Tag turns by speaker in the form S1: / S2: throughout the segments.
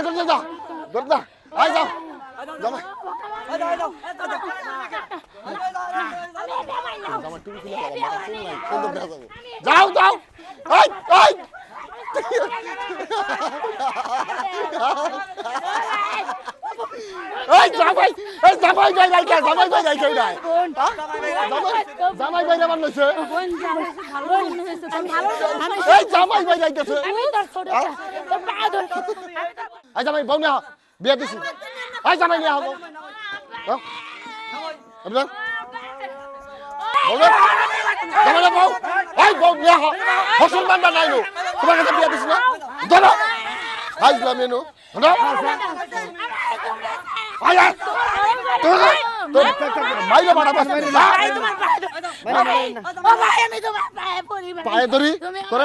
S1: গাড়ি করে যা ধর না আই যাও জামাই জামাই তুমি খুলে দাও মাথা চুল নাই সুন্দর দেখা যাবে যাও যাও এই এই এই জামাই ভাই রাইকা জামাই ভাই রাইকা নাই জামাই ভাই আমার লইছে
S2: বোন ভালো হইছে ভালো
S1: এই জামাই ভাই রাইকাছে
S2: আমি তোর ছোট তোর পা ধর
S1: এই জামাই বউ নিয়া বিয়ে দিছি এই জামাই নিয়া হবো আমলা বউ জামাই বউ এই বউ নিয়া মুসলমান না নাইলো তোমার কাছে বিয়ে দিছি না ধরো আই জামেনো ধরো আয় আয় তোর মাইলে বাড়া বাস মাইলে
S2: ও ভাই আমি তোমার পায়ে পড়ি
S1: পায়ে ধরি তোর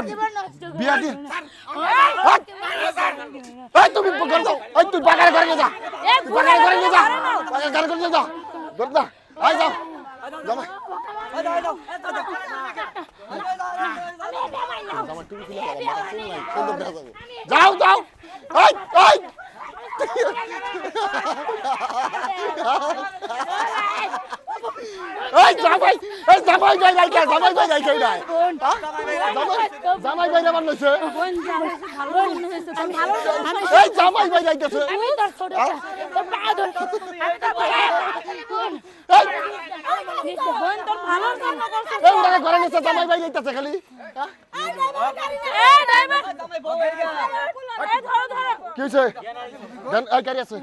S1: বিয়া দি এই তুমি কর দাও এই তুই বাগার করে যা বাগার করে যা বাগার করে যা ধর না আই যাও জামাই জামাই তুমি খুলে দাও মাথা চুল নাই সুন্দর দেখা যাবে যাও যাও এই এই এই জামাই ভাই রাইকা জামাই ভাই রাইকা নাই জামাই ভাই আমার লইছে
S2: বোন ভালো হইছে ভালো
S1: এই জামাই ভাই রাইকাছে
S2: আমি তোর ছোট তোর পা ধর এই বোন তোর ভালো কাম করছিস
S1: এই উড়াকে ঘরে নিছে জামাই ভাই রাইতাছে খালি
S2: এই ড্রাইভার জামাই বউ হয়ে গেল এই ধরো ধরো
S1: কি হইছে দেন এই গাড়ি আছে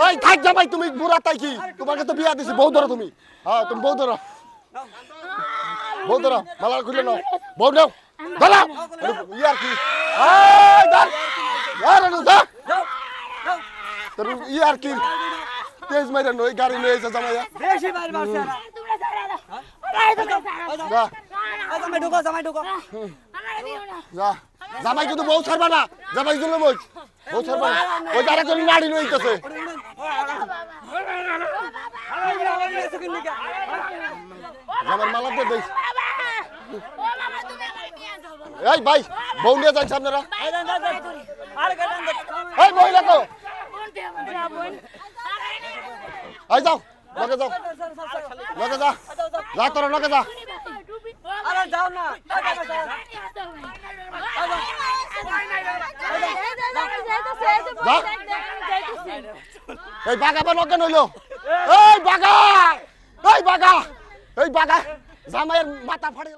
S1: এই থাক জামাই তুমি বুড়া তাই কি তোমাকে তো বিয়া দিছি বউ ধরো তুমি হ্যাঁ তুমি বউ ধরো মালা খুলে নাও বউ নাও ধরো ইয়ার কি এই ধর ইয়ার নো ধর তোর ইয়ার কি তেজ মাইরা নই গাড়ি লয়ে যা জামাইয়া
S3: বেশি মার মারছে
S2: তোমরা সারা দাও
S1: যা
S3: জামাই ঢুকো
S2: আমার দিও না
S1: যা জামাই কিন্তু বউ ছাড়বা না জামাই জন্য বউ ছাড়বা না ওই যারা কোন নাড়ি লইতেছে জামার মালা দে দেই
S2: ও মামা তুমি আমার নিয়ে যাও
S1: এই ভাই বউ নিয়ে যাচ্ছ আপনারা
S3: আরে গাড়ি
S1: এই মহিলা তো
S2: বোন দে বোন
S1: এই যাও লগে যাও লগে যা যা তোর লগে যা
S3: আরে যাও না
S1: এই বাগা বা লগে নইলো এই বাগা জামাইয়ের মাথা ফাড়ে